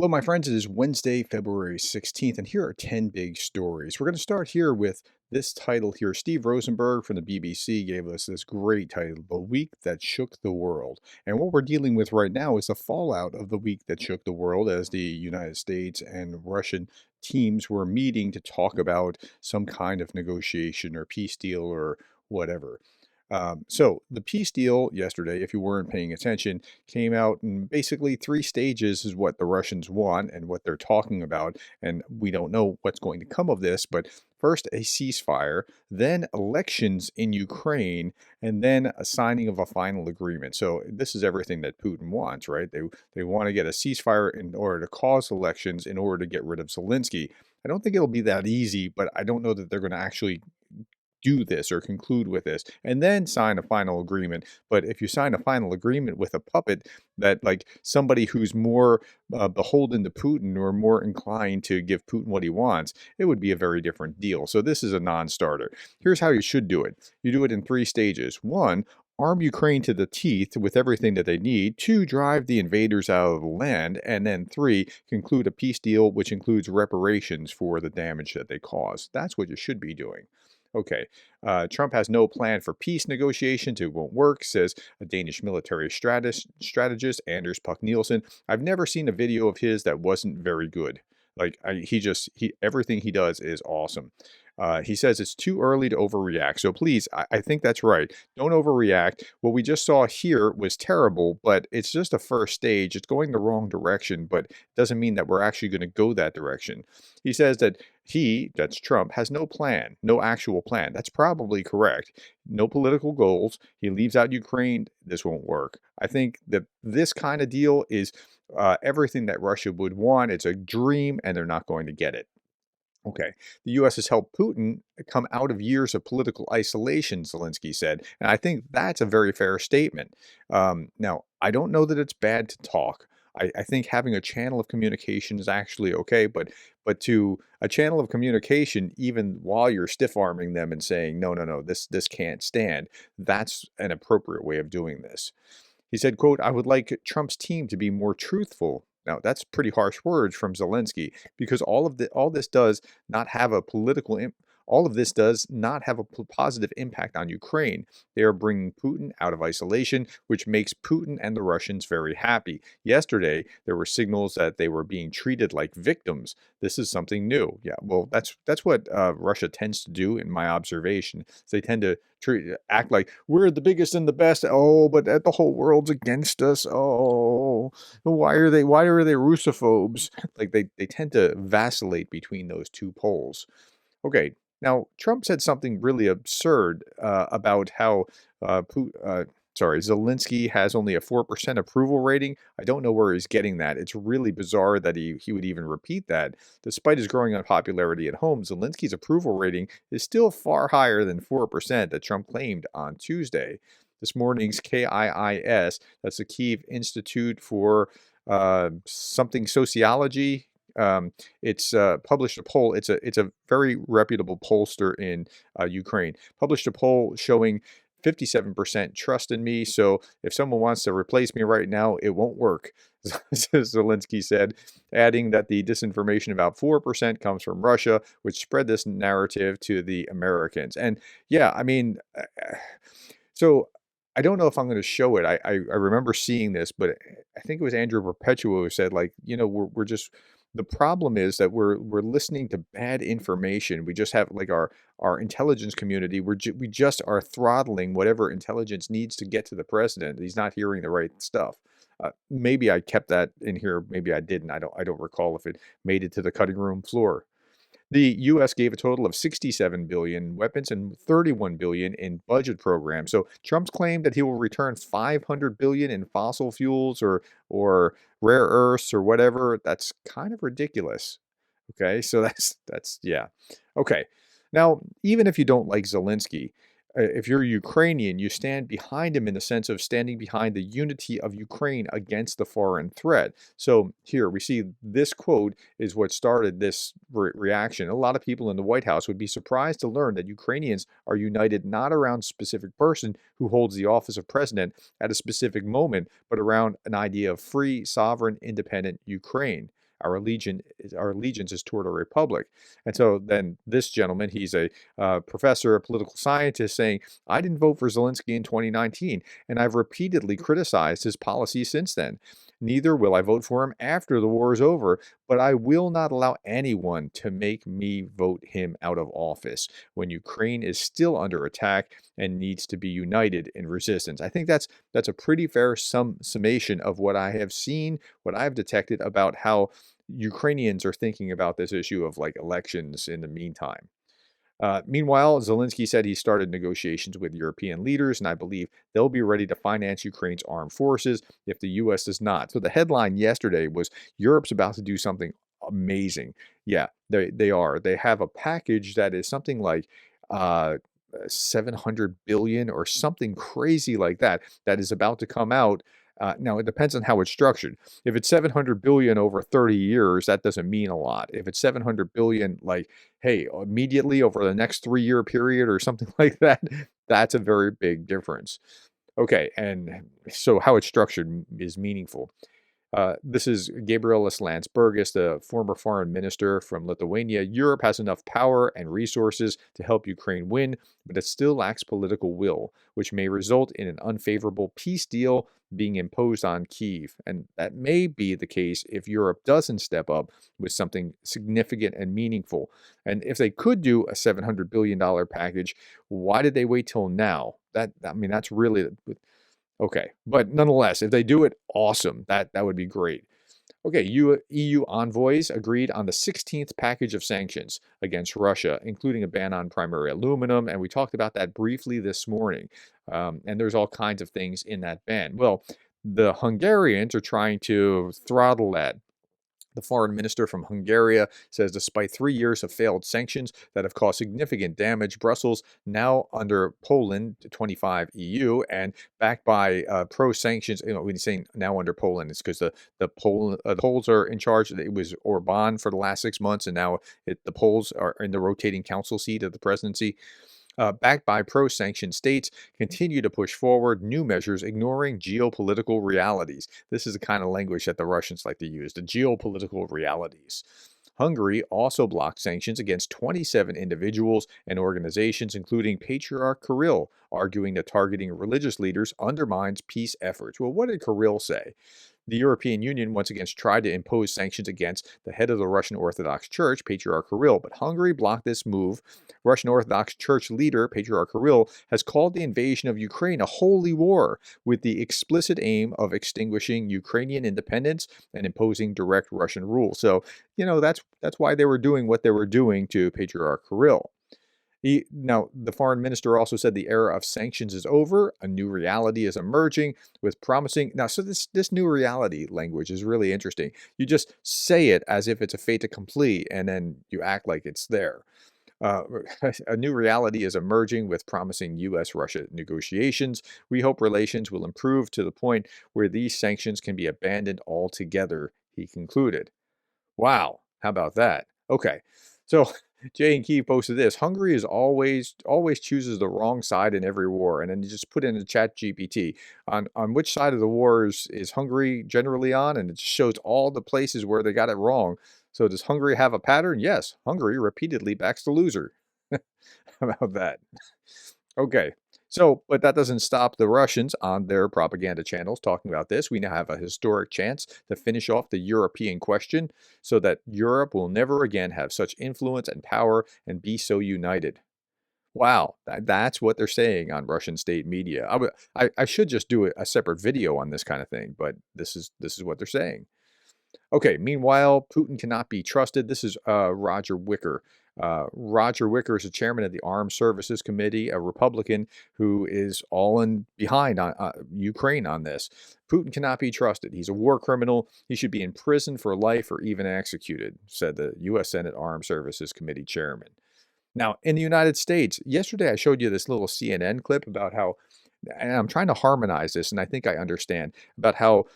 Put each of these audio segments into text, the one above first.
Hello, my friends. It is Wednesday, February 16th, and here are 10 big stories. We're going to start here with this title here. Steve Rosenberg from the BBC gave us this great title, The Week That Shook the World. And what we're dealing with right now is the fallout of the week that shook the world as the United States and Russian teams were meeting to talk about some kind of negotiation or peace deal or whatever. So the peace deal yesterday, if you weren't paying attention, came out in basically three stages is what the Russians want and what they're talking about. And we don't know what's going to come of this, but first a ceasefire, then elections in Ukraine, and then a signing of a final agreement. So this is everything that Putin wants, right? They want to get a ceasefire in order to cause elections, in order to get rid of Zelensky. I don't think it'll be that easy, but I don't know that they're going to actually do this or conclude with this and then sign a final agreement. But if you sign a final agreement with a puppet that, like, somebody who's more beholden to Putin or more inclined to give Putin what he wants, it would be a very different deal. So this is a non-starter. Here's how you should do it. You do it in three stages. One, arm Ukraine to the teeth with everything that they need. Two, drive the invaders out of the land. And then three, conclude a peace deal which includes reparations for the damage that they caused. That's what you should be doing. Okay, Trump has no plan for peace negotiations. It won't work, says a Danish military strategist, Anders Puck Nielsen. I've never seen a video of his that wasn't very good. Like, he everything he does is awesome. He says it's too early to overreact. So please, I think that's right. Don't overreact. What we just saw here was terrible, but it's just a first stage. It's going the wrong direction, but it doesn't mean that we're actually going to go that direction. He says that that's Trump, has no plan, no actual plan. That's probably correct. No political goals. He leaves out Ukraine. This won't work. I think that this kind of deal is everything that Russia would want. It's a dream, and they're not going to get it. Okay. The U.S. has helped Putin come out of years of political isolation, Zelensky said. And I think that's a very fair statement. Now, I don't know that it's bad to talk. I think having a channel of communication is actually okay, but to a channel of communication, even while you're stiff arming them and saying, no, no, no, this can't stand, that's an appropriate way of doing this. He said, quote, I would like Trump's team to be more truthful. Now, that's pretty harsh words from Zelensky because all this does not have a all of this does not have a positive impact on Ukraine. They are bringing Putin out of isolation, which makes Putin and the Russians very happy. Yesterday, there were signals that they were being treated like victims. This is something new. Yeah, well, that's what Russia tends to do, in my observation. They tend to act like we're the biggest and the best. Oh, but the whole world's against us. Oh, why are they Russophobes? Like they tend to vacillate between those two poles. Okay, now Trump said something really absurd about how Zelensky has only a 4% approval rating. I don't know where he's getting that. It's really bizarre that he would even repeat that. Despite his growing unpopularity at home, Zelensky's approval rating is still far higher than 4% that Trump claimed on Tuesday. This morning's KIIS, that's the Kyiv Institute for something sociology. It's published a poll. It's a very reputable pollster in Ukraine. Published a poll showing 57% trust in me. So if someone wants to replace me right now, it won't work, Zelensky said, adding that the disinformation about 4% comes from Russia, which spread this narrative to the Americans. And yeah, I mean, so I don't know if I'm going to show it. I remember seeing this, but I think it was Andrew Perpetua who said, like, we're just, the problem is that we're listening to bad information. We just have, like, our intelligence community. We just are throttling whatever intelligence needs to get to the president. He's not hearing the right stuff. Maybe I kept that in here. Maybe I didn't. I don't recall if it made it to the cutting room floor. The U.S. gave a total of 67 billion in weapons and 31 billion in budget programs. So Trump's claim that he will return 500 billion in fossil fuels or rare earths or whatever, that's kind of ridiculous. Okay, so that's yeah. Okay. Now, even if you don't like Zelensky, if you're Ukrainian, you stand behind him in the sense of standing behind the unity of Ukraine against the foreign threat. So here we see this quote is what started this reaction. A lot of people in the White House would be surprised to learn that Ukrainians are united not around a specific person who holds the office of president at a specific moment, but around an idea of free, sovereign, independent Ukraine. our allegiance is toward a republic. And so then this gentleman, he's a professor, a political scientist, saying, I didn't vote for Zelensky in 2019, and I've repeatedly criticized his policy since then. Neither will I vote for him after the war is over, but I will not allow anyone to make me vote him out of office when Ukraine is still under attack and needs to be united in resistance. I think that's a pretty fair summation of what I have seen, what I've detected about how Ukrainians are thinking about this issue of like elections in the meantime. Meanwhile, Zelensky said he started negotiations with European leaders, and I believe they'll be ready to finance Ukraine's armed forces if the U.S. does not. So the headline yesterday was Europe's about to do something amazing. Yeah, they are. They have a package that is something like uh, 700 billion or something crazy like that that is about to come out. Now it depends on how it's structured. If it's 700 billion over 30 years, that doesn't mean a lot. If it's 700 billion, like, hey, immediately over the next 3-year period or something like that, that's a very big difference. Okay, and so how it's structured is meaningful. This is Gabrielis Landsbergis, the former foreign minister from Lithuania. Europe has enough power and resources to help Ukraine win, but it still lacks political will, which may result in an unfavorable peace deal being imposed on Kyiv. And that may be the case if Europe doesn't step up with something significant and meaningful. And if they could do a $700 billion package, why did they wait till now? I mean, that's really okay, but nonetheless, if they do it, awesome. That would be great. Okay, EU envoys agreed on the 16th package of sanctions against Russia, including a ban on primary aluminum, and we talked about that briefly this morning. And there's all kinds of things in that ban. Well, the Hungarians are trying to throttle that. The foreign minister from Hungary says despite 3 years of failed sanctions that have caused significant damage, Brussels, now under Poland, 25 EU, and backed by pro-sanctions, when he's saying now under Poland, it's because the Poles are in charge. It was Orban for the last 6 months, and now the Poles are in the rotating council seat of the presidency. Backed by pro-sanctioned states, continue to push forward new measures ignoring geopolitical realities. This is the kind of language that the Russians like to use, the geopolitical realities. Hungary also blocked sanctions against 27 individuals and organizations, including Patriarch Kirill, arguing that targeting religious leaders undermines peace efforts. Well, what did Kirill say? The European Union once again tried to impose sanctions against the head of the Russian Orthodox Church, Patriarch Kirill, but Hungary blocked this move. Russian Orthodox Church leader, Patriarch Kirill, has called the invasion of Ukraine a holy war with the explicit aim of extinguishing Ukrainian independence and imposing direct Russian rule. So, that's why they were doing what they were doing to Patriarch Kirill. Now, the foreign minister also said the era of sanctions is over. A new reality is emerging with promising. Now, so this new reality language is really interesting. You just say it as if it's a fait accompli, and then you act like it's there. Uh, a new reality is emerging with promising U.S. Russia negotiations. We hope relations will improve to the point where these sanctions can be abandoned altogether, he concluded. Wow, how about that? Okay, so Jay and Key posted this. Hungary is always chooses the wrong side in every war, and then you just put in the chat GPT on which side of the war is Hungary generally on, and it just shows all the places where they got it wrong. So does Hungary have a pattern? Yes, Hungary repeatedly backs the loser. How about that? Okay. So, but that doesn't stop the Russians on their propaganda channels talking about this. We now have a historic chance to finish off the European question so that Europe will never again have such influence and power and be so united. Wow, that's what they're saying on Russian state media. I should just do a separate video on this kind of thing, but this is what they're saying. Okay, meanwhile, Putin cannot be trusted. This is Roger Wicker. Roger Wicker is the chairman of the Armed Services Committee, a Republican who is all in behind on Ukraine on this. Putin cannot be trusted. He's a war criminal. He should be in prison for life or even executed, said the U.S. Senate Armed Services Committee chairman. Now, in the United States, yesterday I showed you this little CNN clip about how, and I'm trying to harmonize this, and I think I understand, about how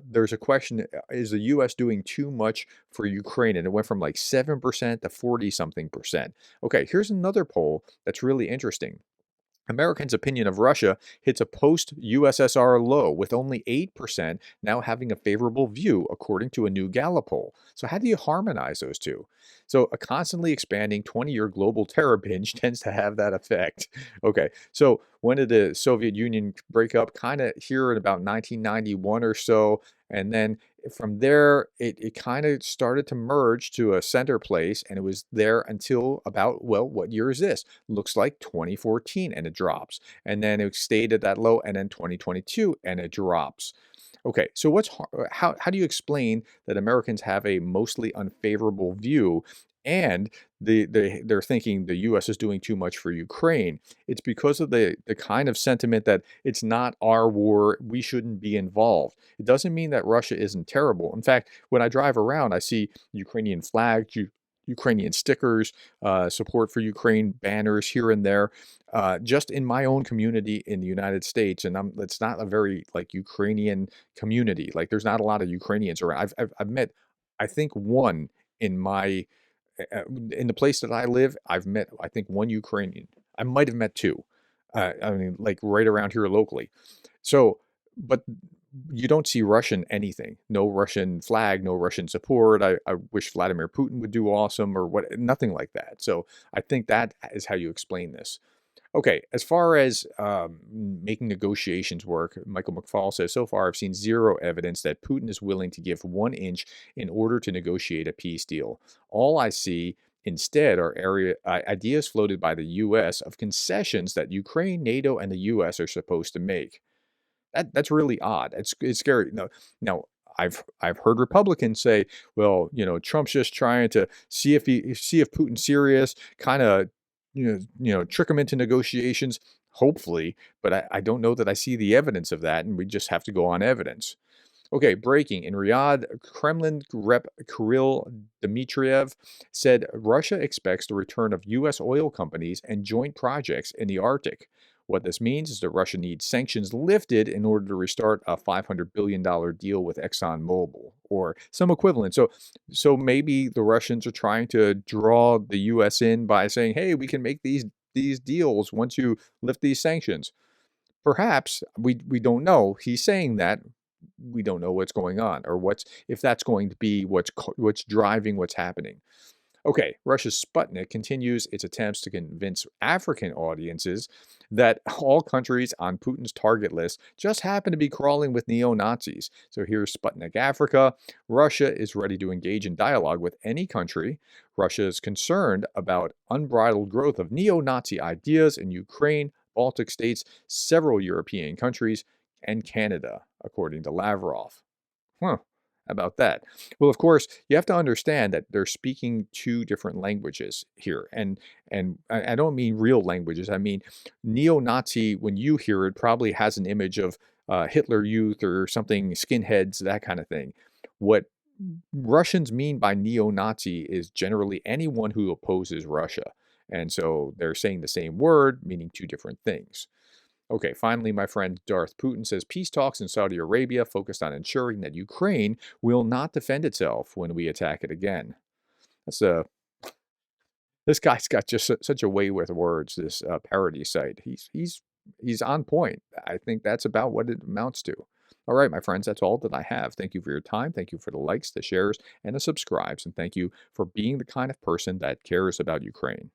there's a question, is the U.S. doing too much for Ukraine? And it went from like 7% to 40 something percent. Okay, here's another poll that's really interesting. Americans' opinion of Russia hits a post USSR low, with only 8% now having a favorable view, according to a new Gallup poll. So, how do you harmonize those two? So, a constantly expanding 20-year global terror binge tends to have that effect. Okay, so when did the Soviet Union break up? Kind of here in about 1991 or so. And then from there, it kind of started to merge to a center place, and it was there until about, well, what year is this? Looks like 2014, and it drops. And then it stayed at that low, and then 2022, and it drops. Okay, so how do you explain that Americans have a mostly unfavorable view, and they're thinking the U.S. is doing too much for Ukraine? It's because of the kind of sentiment that it's not our war, we shouldn't be involved. It doesn't mean that Russia isn't terrible. In fact, when I drive around, I see Ukrainian flags, Ukrainian stickers, support for Ukraine banners here and there, just in my own community in the United States. And it's not a very like Ukrainian community. Like there's not a lot of Ukrainians around. I've met, I think, one in my in the place that I live. I've met, I think, one Ukrainian. I might have met two. I mean, like right around here locally. So, but you don't see Russian anything. No Russian flag, no Russian support. I wish Vladimir Putin would do awesome or what, nothing like that. So I think that is how you explain this. Okay, as far as making negotiations work, Michael McFall says, so far I've seen zero evidence that Putin is willing to give 1 inch in order to negotiate a peace deal. All I see instead are ideas floated by the U.S. of concessions that Ukraine, NATO, and the U.S. are supposed to make. That's really odd. It's scary. No, now I've heard Republicans say, well, Trump's just trying to see if Putin's serious, kind of, trick him into negotiations, hopefully, but I don't know that I see the evidence of that, and we just have to go on evidence. Okay, breaking. In Riyadh, Kremlin rep Kirill Dmitriev said Russia expects the return of U.S. oil companies and joint projects in the Arctic. What this means is that Russia needs sanctions lifted in order to restart a $500 billion deal with ExxonMobil or some equivalent. So maybe the Russians are trying to draw the U.S. in by saying, hey, we can make these deals once you lift these sanctions. Perhaps we don't know. He's saying that we don't know what's going on or if that's going to be what's driving what's happening. Okay, Russia's Sputnik continues its attempts to convince African audiences that all countries on Putin's target list just happen to be crawling with neo-Nazis. So here's Sputnik Africa. Russia is ready to engage in dialogue with any country. Russia is concerned about unbridled growth of neo-Nazi ideas in Ukraine, Baltic states, several European countries, and Canada, according to Lavrov. Huh. About that? Well, of course, you have to understand that they're speaking two different languages here, and I don't mean real languages. I mean neo-Nazi. When you hear it, probably has an image of Hitler Youth or something, skinheads, that kind of thing. What Russians mean by neo-Nazi is generally anyone who opposes Russia, and so they're saying the same word, meaning two different things. Okay, finally, my friend Darth Putin says peace talks in Saudi Arabia focused on ensuring that Ukraine will not defend itself when we attack it again. That's this guy's got just such a way with words. This parody site, he's on point. I think that's about what it amounts to. All right, my friends, that's all that I have. Thank you for your time. Thank you for the likes, the shares, and the subscribes, and thank you for being the kind of person that cares about Ukraine.